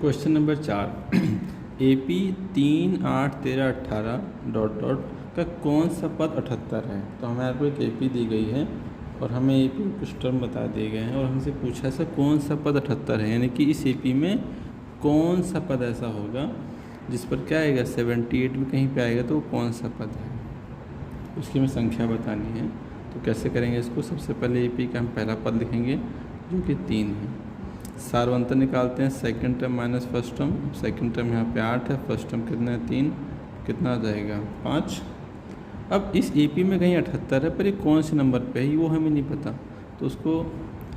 Question number 4 AP 3, 8, 13, 18 dot dot का कौन सा पद 78 है। तो हमारे को एक AP दी गई है और हमें AP में कुछ टर्म बता दिए गए हैं और हमसे पूछा है कौन सा पद 78 है, यानी कि इस AP में कौन सा पद ऐसा होगा जिस पर क्या आएगा 78 में कहीं पे आएगा, तो वो कौन सा पद है उसकी हमें संख्या बतानी है। तो कैसे करेंगे इसको, सबसे पहले AP का हम पहला पद लिखेंगे जो कि 3 है। सारवंतर निकालते हैं, second term minus first term. Second term यहाँ पे 8 है, फर्स्ट टर्म कितना है 3, कितना आ जाएगा 5। अब इस AP में कहीं 78 है पर ये कौन से नंबर पे है वो हमें नहीं पता, तो उसको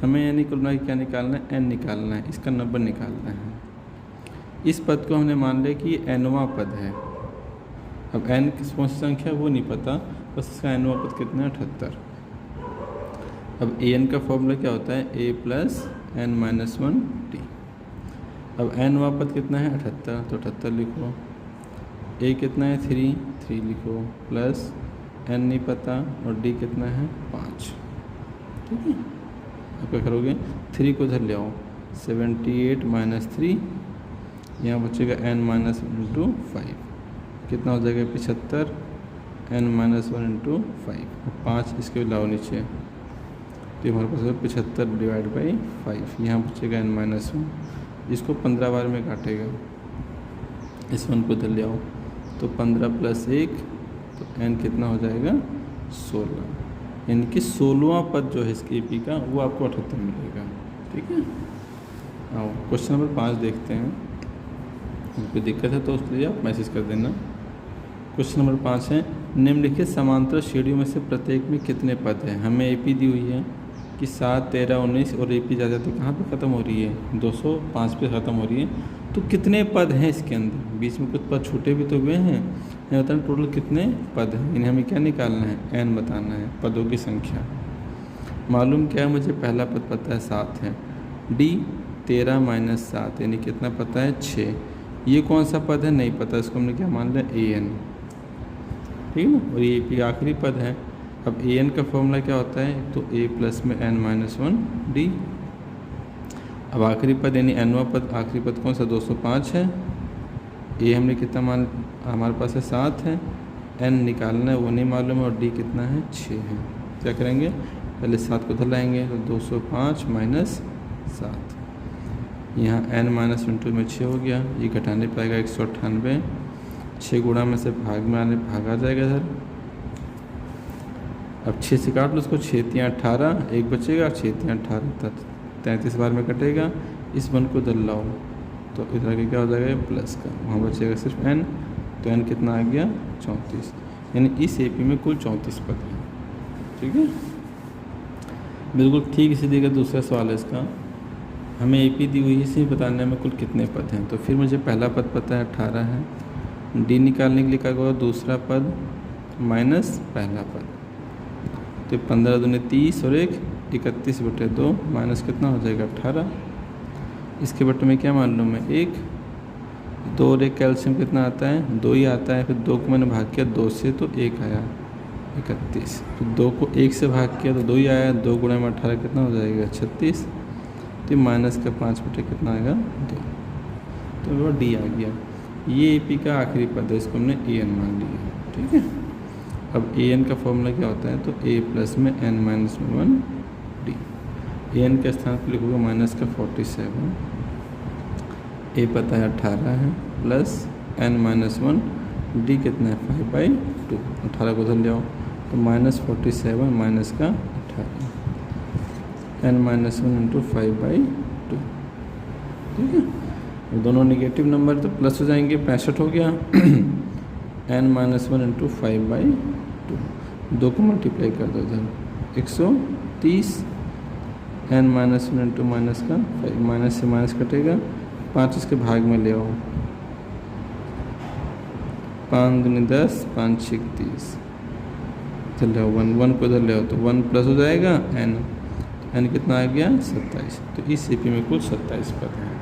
हमें यानी क्या निकालना है, n निकालना है, इसका नंबर निकालना है। इस पद को हमने मान लिया कि ये nवां पद है। अब n कौन सी संख्या वो नहीं पता, बस इसका nवां पद कितना है 78। अब an का फॉर्मूला क्या होता है, a plus n minus 1 d। अब nवां पद कितना है 78, तो 78 लिखो। a कितना है 3 लिखो, प्लस n नहीं पता और d कितना है 5। ठीक है, अब क्या करोगे 3 को उधर ले आओ, 78 माइनस 3, यहाँ बचेगा n माइनस 1 इंटू 5, कितना हो जाएगा 75, n माइनस 1 इंटू 5, 5 इसके लाओ नीचे, तो हमारे पास 75 डिवाइड बाई 5, यहाँ बचेगा n माइनस 1। इसको 15 बार में काटेगा, इस 1 को इधर ले आओ, तो 15 प्लस 1, तो n कितना हो जाएगा 16, यानी कि 16वां पद जो है इसके AP का वो आपको 78 मिलेगा। ठीक है, आओ क्वेश्चन नंबर 5 देखते हैं। कोई दिक्कत है तो उसके लिए आप मैसेज कर देना। क्वेश्चन नंबर 5 है, निम्नलिखित समांतर श्रेणियों में से प्रत्येक में कितने पद हैं। हमें AP दी हुई है कि 7, 13, 19 और AP जा जाते कहाँ पे ख़त्म हो रही है 205 पे ख़त्म हो रही है। तो कितने पद हैं इसके अंदर, बीच में कुछ पद छूटे भी तो हुए हैं, ये बताना टोटल कितने पद हैं। इन्हें हमें क्या निकालना है, n बताना है, पदों की संख्या। मालूम क्या है, मुझे पहला पद पता है 7 है, d 13 माइनस 7 यानी कितना पता है 6। ये कौन सा पद है नहीं पता, इसको हमने क्या मान लिया an। ठीक है ना, और ये AP आखिरी पद है। अब an का फॉर्मूला क्या होता है, तो a प्लस में n माइनस 1 d। अब आखिरी पद यानी nवां पद, आखिरी पद कौन सा 205 है। a हमने कितना मान, हमारे पास है 7 है, n निकालना है वो नहीं मालूम है, और d कितना है 6 है। क्या करेंगे, पहले 7 को उधर लाएंगे, तो 205 माइनस 7, यहाँ n माइनस 1 में 6 हो गया, ये घटाने पाएगा 198, 6 गुणा में से भाग में आने भाग आ जाएगा इधर। अब 6 से काट लो उसको, 6 3 18, एक बचेगा, 6 3 18 33 बार में कटेगा। इस 1 को इधर लाओ, तो इधर आगे क्या हो जाएगा प्लस का, वहाँ बचेगा सिर्फ n, तो n कितना आ गया 34, यानी इस AP में कुल 34 पद हैं। ठीक है, बिल्कुल ठीक इसी तरीके का दूसरा सवाल है इसका, हमें AP दी हुई है, इसे बताने में कुल कितने पद हैं। तो फिर मुझे पहला पद पता है 18 है, d निकालने के लिए क्या होगा, दूसरा पद माइनस पहला पद, तो 15 दूनी 30 और 1 31/2 माइनस कितना हो जाएगा 18। इसके बटे में क्या मालूम है 1, 2 और 1 कैल्शियम कितना आता है 2 ही आता है, फिर 2 को मैंने भाग किया 2 से तो 1 आया 31, फिर 2 को 1 से भाग किया तो 2 ही आया, 2 गुणा में 18 कितना हो जाएगा 36, तो माइनस का 5 बटे कितना आएगा 2, तो वो D आ गया। ये AP का आखिरी पद है, इसको हमने an मान लिया। ठीक है, अब an का फॉर्मूला क्या होता है, तो a प्लस में n माइनस 1 d। an के स्थान पर लिखोगे माइनस का 47, a पता है 18 है, प्लस n माइनस 1 d कितना है 5/2, 18 को उधर ले आओ, तो माइनस 47 माइनस का 18, n माइनस 1 इंटू 5/2। ठीक है, दोनों निगेटिव नंबर तो प्लस हो जाएंगे, 65 हो गया n माइनस 1 इंटू 5/2, 2 को मल्टीप्लाई कर दो इधर 130, n माइनस 1 इंटू माइनस का 5, माइनस से माइनस कटेगा, 5 इसके भाग में ले आओ, 5 दूनी 10, 5 6 30, चल जाओ 1 को इधर ले आओ, तो 1 प्लस हो जाएगा n कितना आ गया 27। तो इस AP में कुल 27 पद हैं।